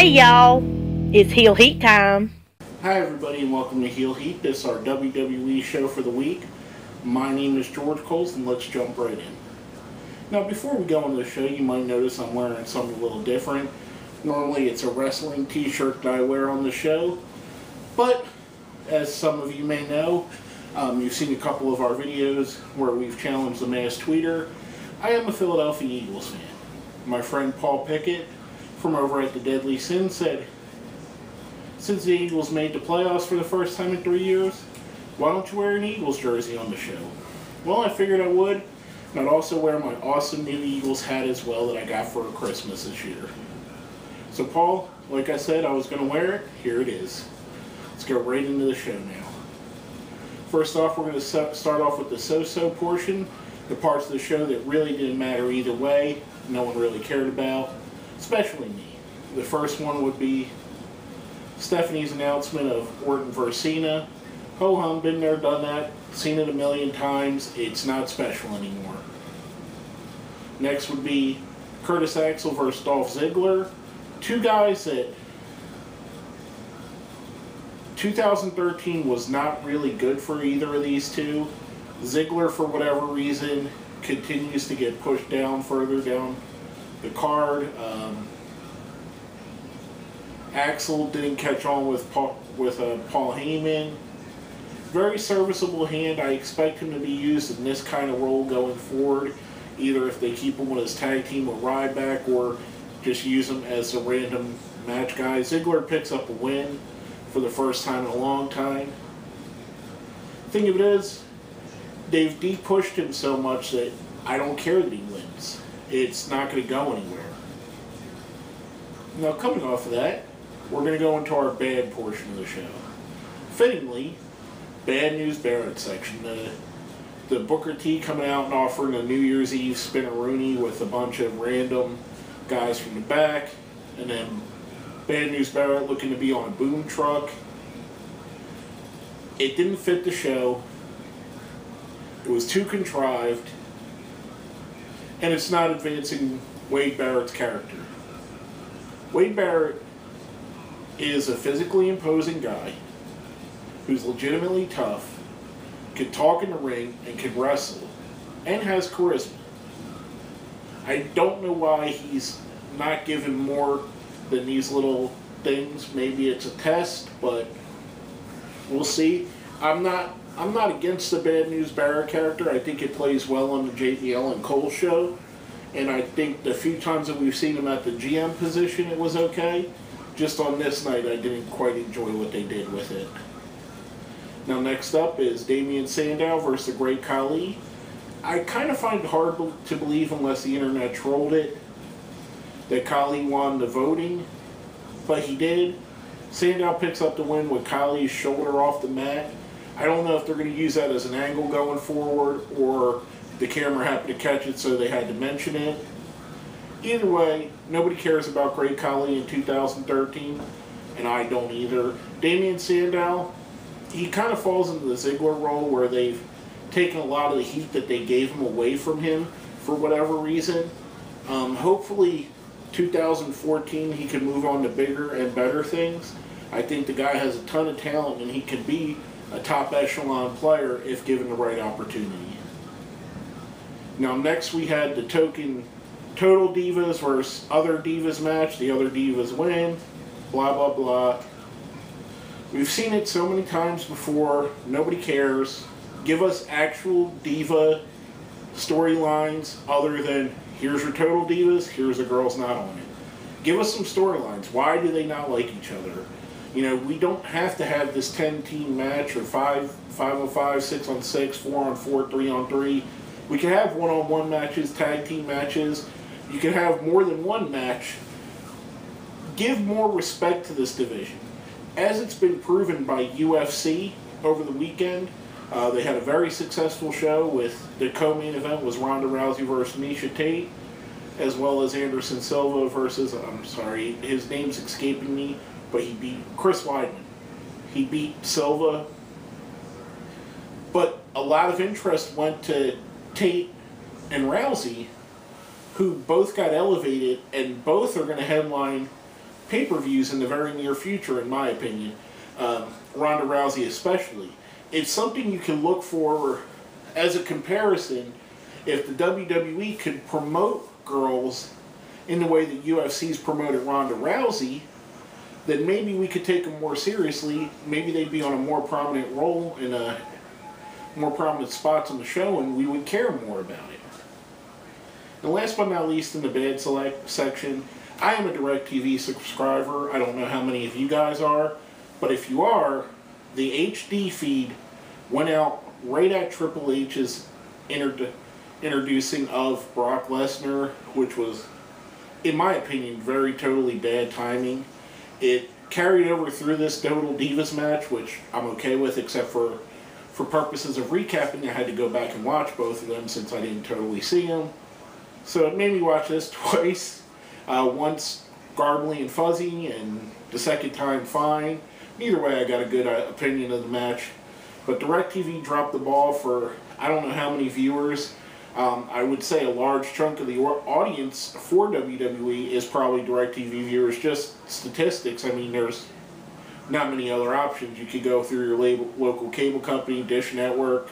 Hey y'all, it's Heel Heat time. Hi everybody and welcome to Heel Heat. This is our WWE show for the week. My name is George Coles and let's jump right in. Now before we go into the show, you might notice I'm wearing something a little different. Normally it's a wrestling t-shirt that I wear on the show, but as some of you may know, you've seen a couple of our videos where we've challenged the mass tweeter. I am a Philadelphia Eagles fan. My friend Paul Pickett from over at the Deadly Sin said, since the Eagles made the playoffs for the first time in 3 years, why don't you wear an Eagles jersey on the show? Well, I figured I would, and I'd also wear my awesome new Eagles hat as well that I got for Christmas this year. So Paul, like I said, I was going to wear it. Here it is. Let's go right into the show now. First off, we're going to start off with the so-so portion, the parts of the show that really didn't matter either way, no one really cared about, especially me. The first one would be Stephanie's announcement of Orton vs. Cena. Ho-hum, been there, done that, seen it a million times, it's not special anymore. Next would be Curtis Axel vs. Dolph Ziggler. Two guys that 2013 was not really good for either of these two. Ziggler, for whatever reason, continues to get pushed down further down the card. Axel didn't catch on with Paul Heyman. Very serviceable hand. I expect him to be used in this kind of role going forward, either if they keep him with his tag team with Ryback or just use him as a random match guy. Ziggler picks up a win for the first time in a long time. The thing of it is, they've de-pushed him so much that I don't care that he wins. It's not going to go anywhere. Now, coming off of that, we're going to go into our bad portion of the show. Fittingly, Bad News Barrett section. The Booker T coming out and offering a New Year's Eve spin-a-rooney with a bunch of random guys from the back. And then Bad News Barrett looking to be on a boom truck. It didn't fit the show. It was too contrived. And it's not advancing Wade Barrett's character. Wade Barrett is a physically imposing guy who's legitimately tough, can talk in the ring, and can wrestle, and has charisma. I don't know why he's not given more than these little things. Maybe it's a test, but we'll see. I'm not against the Bad News Barrett character. I think it plays well on the JBL and Cole show. And I think the few times that we've seen him at the GM position, it was okay. Just on this night, I didn't quite enjoy what they did with it. Now, next up is Damien Sandow versus the Great Khali. I kind of find it hard to believe, unless the internet trolled it, that Khali won the voting, but he did. Sandow picks up the win with Khali's shoulder off the mat. I don't know if they're going to use that as an angle going forward, or the camera happened to catch it so they had to mention it. Either way, nobody cares about Great Khali in 2013, and I don't either. Damien Sandow, he kind of falls into the Ziggler role where they've taken a lot of the heat that they gave him away from him for whatever reason. Hopefully 2014 he can move on to bigger and better things. I think the guy has a ton of talent and he can be a top echelon player if given the right opportunity. Now next we had the Total Divas versus Other Divas match. The Other Divas win. Blah, blah, blah. We've seen it so many times before. Nobody cares. Give us actual diva storylines other than here's your Total Divas, here's the girls not on it. Give us some storylines. Why do they not like each other? You know, we don't have to have this 10-team match or 5-on-5, 6-on-6, 4-on-4, 3-on-3. We can have one-on-one matches, tag team matches. You can have more than one match. Give more respect to this division. As it's been proven by UFC over the weekend, they had a very successful show with the co-main event was Ronda Rousey versus Miesha Tate, as well as Anderson Silva versus, I'm sorry, his name's escaping me, but he beat Chris Weidman. He beat Silva. But a lot of interest went to Tate and Rousey, who both got elevated, and both are going to headline pay-per-views in the very near future, in my opinion. Ronda Rousey especially. It's something you can look for as a comparison. If the WWE could promote girls in the way that UFC's promoted Ronda Rousey, then maybe we could take them more seriously. Maybe they'd be on a more prominent role in a more prominent spots on the show, and we would care more about it. And last but not least, in the bad select section, I am a DirecTV subscriber. I don't know how many of you guys are, but if you are, the HD feed went out right at Triple H's introducing of Brock Lesnar, which was, in my opinion, very totally bad timing. It carried over through this Total Divas match, which I'm okay with, except for purposes of recapping, I had to go back and watch both of them since I didn't totally see them. So it made me watch this twice. Once garbly and fuzzy, and the second time fine. Either way, I got a good opinion of the match. But DirecTV dropped the ball for I don't know how many viewers. I would say a large chunk of the audience for WWE is probably DirecTV viewers. Just statistics. I mean, there's not many other options. You could go through your local cable company, Dish Network,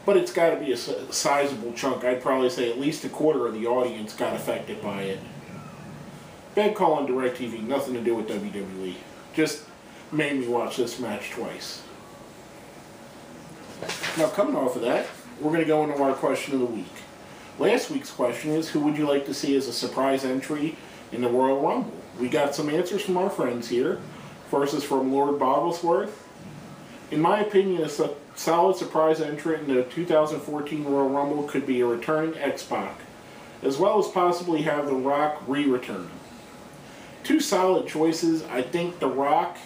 but it's got to be a sizable chunk. I'd probably say at least a quarter of the audience got affected by it. Bad call on DirecTV, nothing to do with WWE. Just made me watch this match twice. Now, coming off of that, we're going to go into our question of the week. Last week's question is, who would you like to see as a surprise entry in the Royal Rumble? We got some answers from our friends here. First is from Lord Bogglesworth. In my opinion, a solid surprise entrant in the 2014 Royal Rumble could be a returning X-Pac, as well as possibly have The Rock re-return. Two solid choices. I think The Rock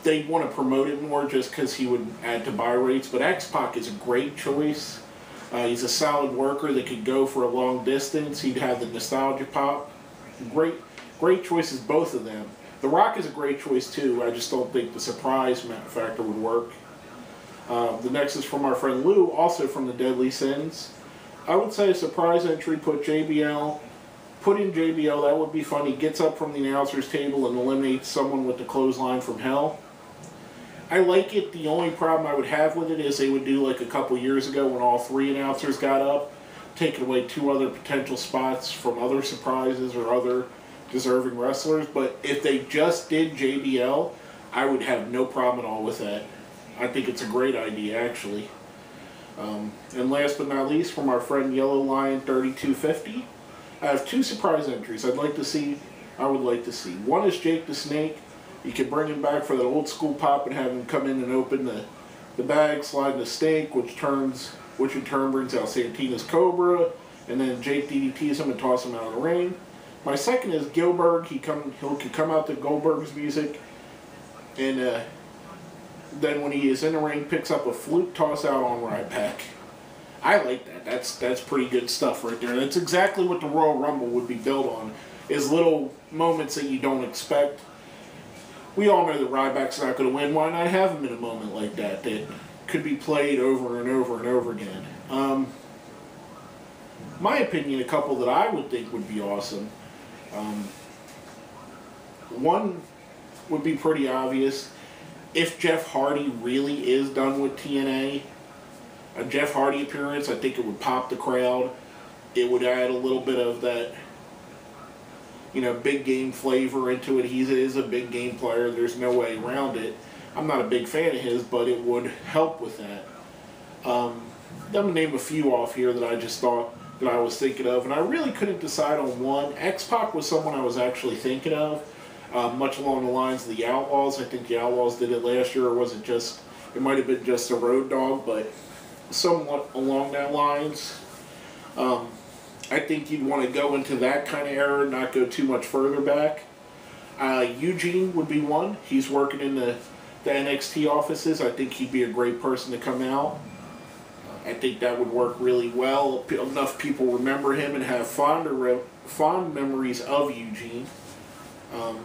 they'd want to promote it more just because he would add to buy rates, but X-Pac is a great choice. He's a solid worker that could go for a long distance. He'd have the nostalgia pop. Great choices, both of them. The Rock is a great choice too. I just don't think the surprise factor would work. The next is from our friend Lou, also from the Deadly Sins. I would say a surprise entry, put in JBL, that would be fun. He gets up from the announcer's table and eliminates someone with the clothesline from hell. I like it. The only problem I would have with it is they would do like a couple years ago when all three announcers got up, taking away two other potential spots from other surprises or other deserving wrestlers. But if they just did JBL, I would have no problem at all with that. I think it's a great idea, actually. And last but not least, from our friend Yellow Lion 3250, I have two surprise entries I would like to see. One is Jake the Snake. You could bring him back for that old school pop and have him come in and open the bag, slide the snake, which in turn brings out Santina's Cobra, and then Jake DDTs him and toss him out of the ring. My second is Gilbert. He could come out to Goldberg's music, and then when he is in the ring, picks up a flute toss out on Ryback. I like that. That's pretty good stuff right there. That's exactly what the Royal Rumble would be built on, is little moments that you don't expect. We all know that Ryback's not going to win. Why not have him in a moment like that could be played over and over and over again? My opinion, a couple that I would think would be awesome. One would be pretty obvious. If Jeff Hardy really is done with TNA, a Jeff Hardy appearance, I think it would pop the crowd. It would add a little bit of that, big game flavor into it. He is a big game player. There's no way around it. I'm not a big fan of his, but it would help with that. I'm going to name a few off here that I just thought that I was thinking of, and I really couldn't decide on one. X-Pac was someone I was actually thinking of, much along the lines of the Outlaws. I think the Outlaws did it last year, or was it just, it might have been just a Road Dogg, but somewhat along that lines. I think you'd want to go into that kind of era and not go too much further back. Eugene would be one. He's working in the NXT offices. I think he'd be a great person to come out. I think that would work really well. Enough people remember him and have fond memories of Eugene. A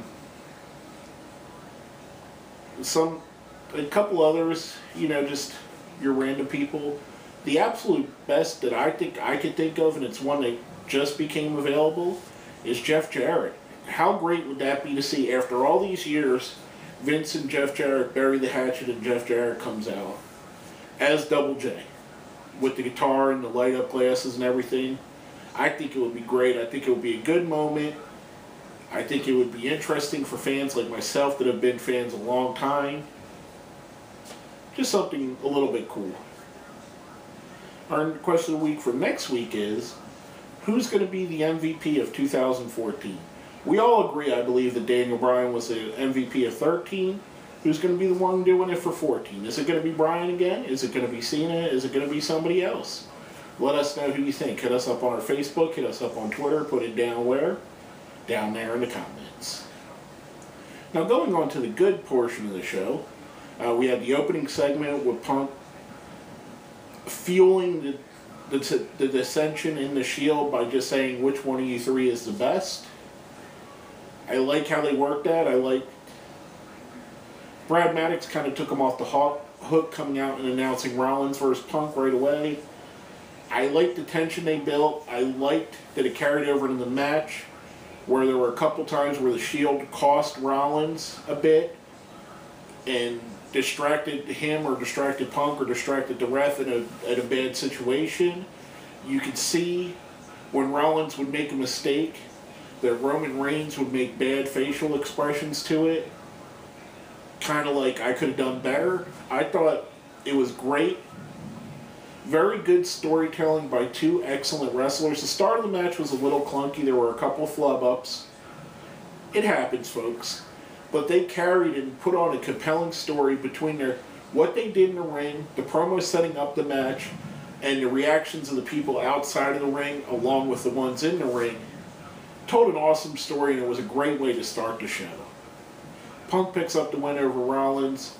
couple others, just your random people. The absolute best that I think I could think of, and it's one that just became available, is Jeff Jarrett. how great would that be to see after all these years, Vince and Jeff Jarrett bury the hatchet and Jeff Jarrett comes out as Double J with the guitar and the light up glasses and everything. I think it would be great. I think it would be a good moment. I think it would be interesting for fans like myself that have been fans a long time. Just something a little bit cool. Our question of the week for next week is, who's going to be the MVP of 2014? We all agree, I believe, that Daniel Bryan was the MVP of 13. Who's going to be the one doing it for 14? Is it going to be Bryan again? Is it going to be Cena? Is it going to be somebody else? Let us know who you think. Hit us up on our Facebook. Hit us up on Twitter. Put it down where? Down there in the comments. Now, going on to the good portion of the show, we had the opening segment with Punk fueling the dissension in the Shield by just saying which one of you three is the best. I like how they worked that. I like Brad Maddox kind of took him off the hook coming out and announcing Rollins versus Punk right away. I liked the tension they built. I liked that it carried over into the match where there were a couple times where the Shield cost Rollins a bit and distracted him or distracted Punk or distracted the ref in a bad situation. You could see when Rollins would make a mistake that Roman Reigns would make bad facial expressions to it. Kind of like, I could have done better. I thought it was great. Very good storytelling by two excellent wrestlers. The start of the match was a little clunky. There were a couple flub-ups. It happens, folks. But they carried and put on a compelling story between what they did in the ring, the promos setting up the match, and the reactions of the people outside of the ring, along with the ones in the ring. Told an awesome story, and it was a great way to start the show. Punk picks up the win over Rollins,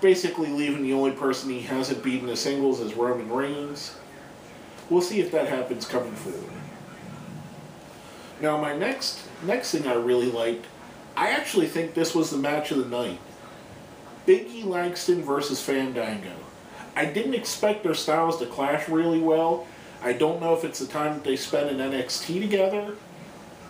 basically leaving the only person he hasn't beaten in singles as Roman Reigns. We'll see if that happens coming forward. Now, my next thing I really liked, I actually think this was the match of the night. Big E Langston versus Fandango. I didn't expect their styles to clash really well. I don't know if it's the time that they spent in NXT together,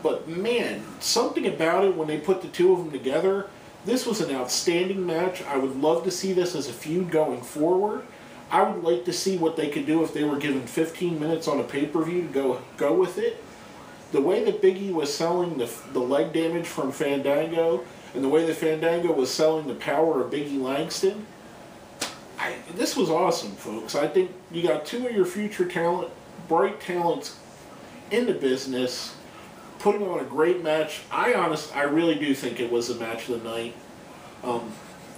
but man, something about it when they put the two of them together, this was an outstanding match. I would love to see this as a feud going forward. I would like to see what they could do if they were given 15 minutes on a pay-per-view to go with it. The way that Big E was selling the leg damage from Fandango, and the way that Fandango was selling the power of Big E Langston, this was awesome, folks. I think you got two of your future bright talents in the business, putting on a great match. I really do think it was the match of the night.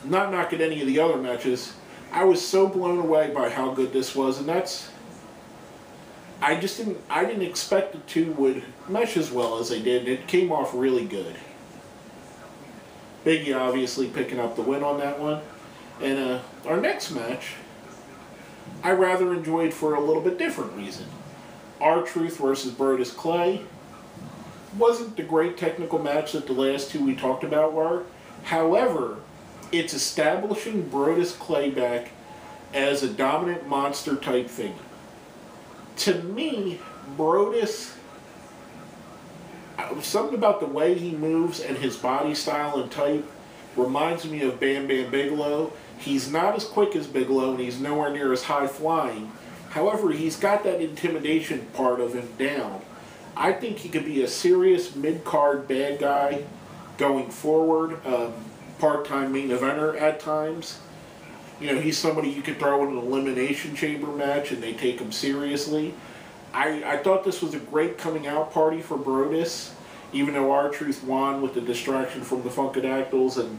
Not knocking any of the other matches. I was so blown away by how good this was, and I didn't expect the two would mesh as well as they did, and it came off really good. Big E obviously picking up the win on that one. And our next match, I rather enjoyed for a little bit different reason. R-Truth versus Brodus Clay. Wasn't the great technical match that the last two we talked about were. However, it's establishing Brodus Clay back as a dominant monster type figure. To me, Brodus, something about the way he moves and his body style and type reminds me of Bam Bam Bigelow. He's not as quick as Bigelow, and he's nowhere near as high flying. However, he's got that intimidation part of him down. I think he could be a serious mid-card bad guy going forward, part-time main eventer at times. You know, he's somebody you could throw in an elimination chamber match and they take him seriously. I thought this was a great coming out party for Brodus, even though R-Truth won with the distraction from the Funkadactyls and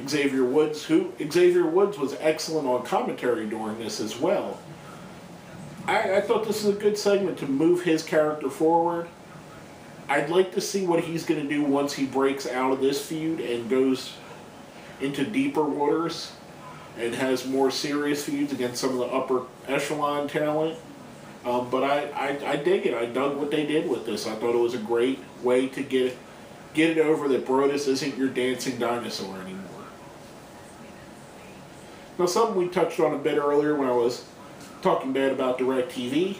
Xavier Woods, Xavier Woods was excellent on commentary during this as well. I thought this was a good segment to move his character forward. I'd like to see what he's going to do once he breaks out of this feud and goes into deeper waters and has more serious feuds against some of the upper echelon talent. But I dig it. I dug what they did with this. I thought it was a great way to get it over that Brodus isn't your dancing dinosaur anymore. Now, something we touched on a bit earlier when I was talking bad about DirecTV.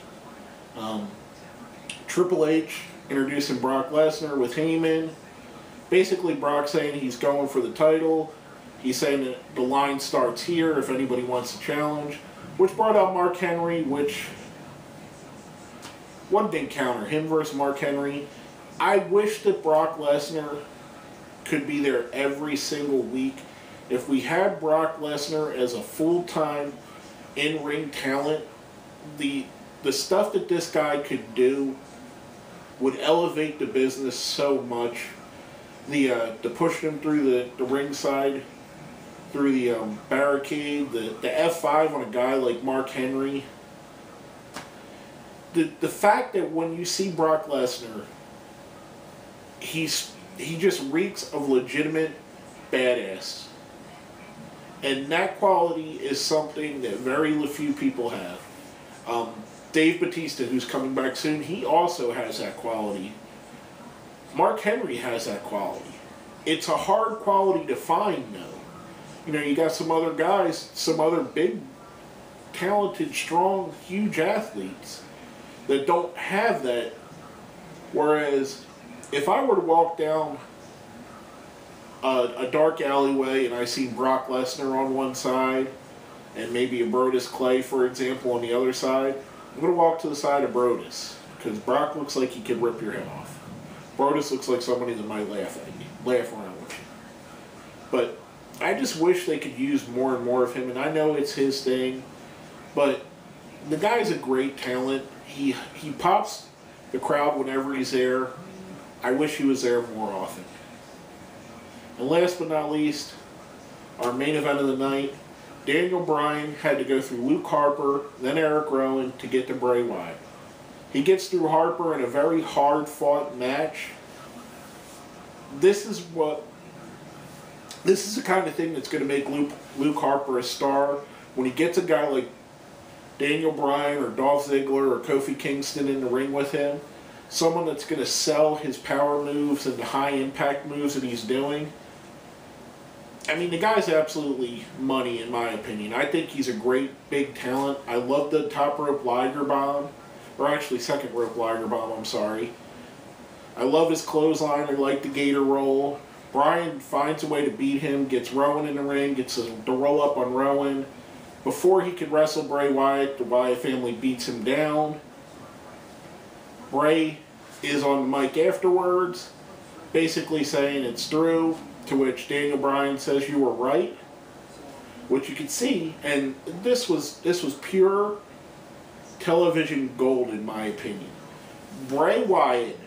Triple H introducing Brock Lesnar with Heyman. Basically, Brock saying he's going for the title. He's saying that the line starts here if anybody wants to challenge, which brought out Mark Henry, which one big counter, him versus Mark Henry. I wish that Brock Lesnar could be there every single week. If we had Brock Lesnar as a full-time in-ring talent, the stuff that this guy could do would elevate the business so much. The pushing him through the ringside, through the barricade, the F5 on a guy like Mark Henry. The fact that when you see Brock Lesnar, he just reeks of legitimate badass. And that quality is something that very few people have. Dave Bautista, who's coming back soon, he also has that quality. Mark Henry has that quality. It's a hard quality to find, though. You know, you got some other guys, some other big, talented, strong, huge athletes that don't have that. Whereas, if I were to walk down a dark alleyway and I see Brock Lesnar on one side and maybe a Brodus Clay, for example, on the other side, I'm going to walk to the side of Brodus because Brock looks like he could rip your head off. Brodus looks like somebody that might laugh at you, laugh around with you. But I just wish they could use more and more of him, and I know it's his thing, but the guy's a great talent. He pops the crowd whenever he's there. I wish he was there more often. And last but not least, our main event of the night, Daniel Bryan had to go through Luke Harper, then Eric Rowan to get to Bray Wyatt. He gets through Harper in a very hard-fought match. This is the kind of thing that's going to make Luke Harper a star. When he gets a guy like Daniel Bryan or Dolph Ziggler or Kofi Kingston in the ring with him, someone that's going to sell his power moves and the high-impact moves that he's doing. I mean, the guy's absolutely money, in my opinion. I think he's a great, big talent. I love the top rope Liger Bomb. Or actually, second rope Liger Bomb, I'm sorry. I love his clothesline. I like the Gator Roll. Bryan finds a way to beat him, gets Rowan in the ring, gets the roll up on Rowan. Before he could wrestle Bray Wyatt, the Wyatt family beats him down. Bray is on the mic afterwards, basically saying it's through, to which Daniel Bryan says you were right, which you can see, and this was pure television gold in my opinion. Bray Wyatt,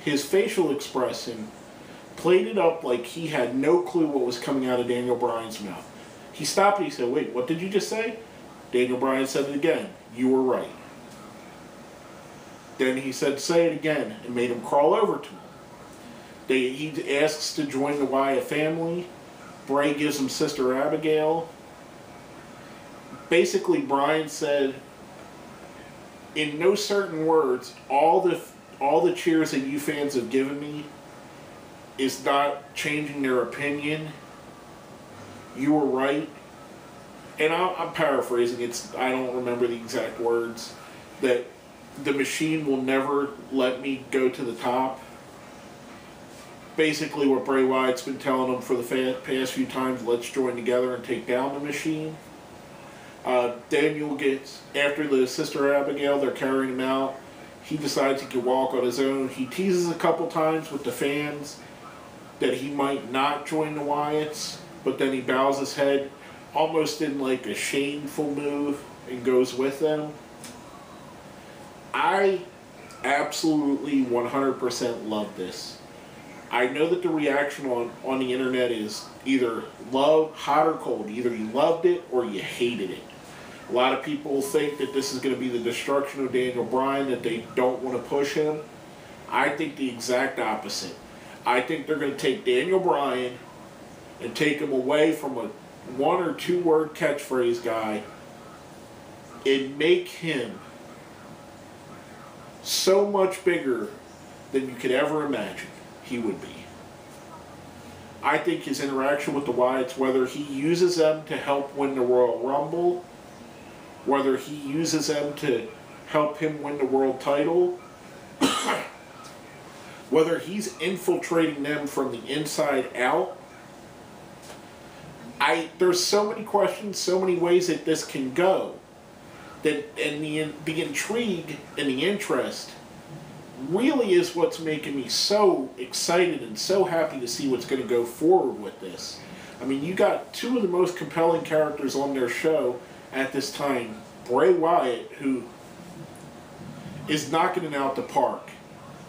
his facial expression, played it up like he had no clue what was coming out of Daniel Bryan's mouth. He stopped and he said, "Wait, what did you just say?" Daniel Bryan said it again, "You were right." Then he said, "Say it again," and made him crawl over to him. He asks to join the Wyatt family. Bray gives him Sister Abigail. Basically, Bryan said, in no certain words, all the cheers that you fans have given me is not changing their opinion. You were right. And I'm paraphrasing. I don't remember the exact words. That the machine will never let me go to the top. Basically what Bray Wyatt's been telling them for the past few times, let's join together and take down the machine. Daniel gets, after the Sister Abigail, they're carrying him out. He decides he can walk on his own. He teases a couple times with the fans that he might not join the Wyatts, but then he bows his head almost in like a shameful move and goes with them. I absolutely 100% love this. I know that the reaction on the internet is either love, hot or cold. Either you loved it or you hated it. A lot of people think that this is going to be the destruction of Daniel Bryan, that they don't want to push him. I think the exact opposite. I think they're going to take Daniel Bryan and take him away from a one or two word catchphrase guy and make him so much bigger than you could ever imagine he would be. I think his interaction with the Wyatts, whether he uses them to help win the Royal Rumble, whether he uses them to help him win the world title, whether he's infiltrating them from the inside out. There's so many questions, so many ways that this can go, that and the intrigue and the interest really is what's making me so excited and so happy to see what's going to go forward with this. I mean, you got two of the most compelling characters on their show at this time. Bray Wyatt, who is knocking it out the park.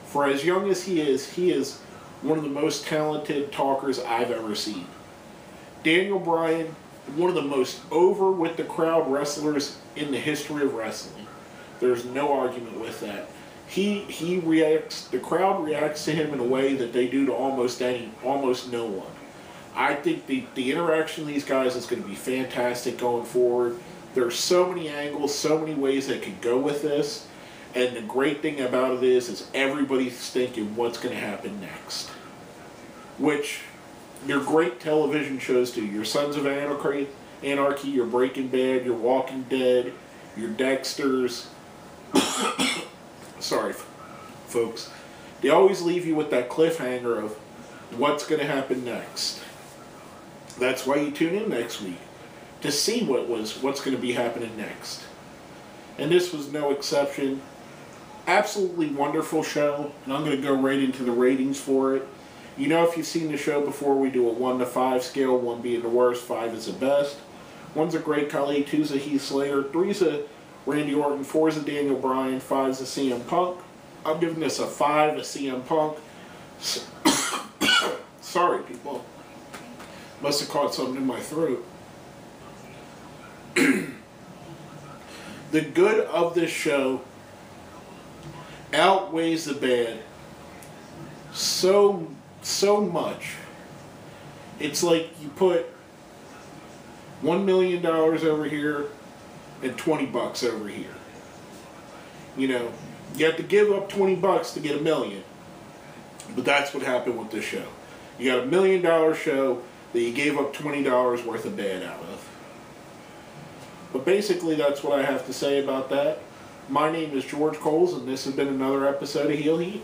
For as young as he is one of the most talented talkers I've ever seen. Daniel Bryan, one of the most over with the crowd wrestlers in the history of wrestling. There's no argument with that. He reacts, the crowd reacts to him in a way that they do to almost no one. I think the interaction of these guys is going to be fantastic going forward. There's so many angles, so many ways that could go with this. And the great thing about it is everybody's thinking what's going to happen next. Which your great television shows do. Your Sons of Anarchy, your Breaking Bad, your Walking Dead, your Dexters. Sorry, folks. They always leave you with that cliffhanger of what's going to happen next. That's why you tune in next week, to see what's going to be happening next. And this was no exception. Absolutely wonderful show, and I'm going to go right into the ratings for it. You know, if you've seen the show before, we do a 1 to 5 scale, 1 being the worst, 5 is the best. 1's a Great Khali, 2's a Heath Slater, 3's a Randy Orton, 4's a Daniel Bryan, 5's a CM Punk. I'm giving this a 5, a CM Punk. Sorry, people. Must have caught something in my throat. The good of this show outweighs the bad so much. It's like you put $1 million over here and $20 over here. You know, you have to give up $20 to get $1 million. But that's what happened with this show. You got $1 million show that you gave up $20 worth of bad out of. But basically, that's what I have to say about that. My name is George Coles, and this has been another episode of Heel Heat.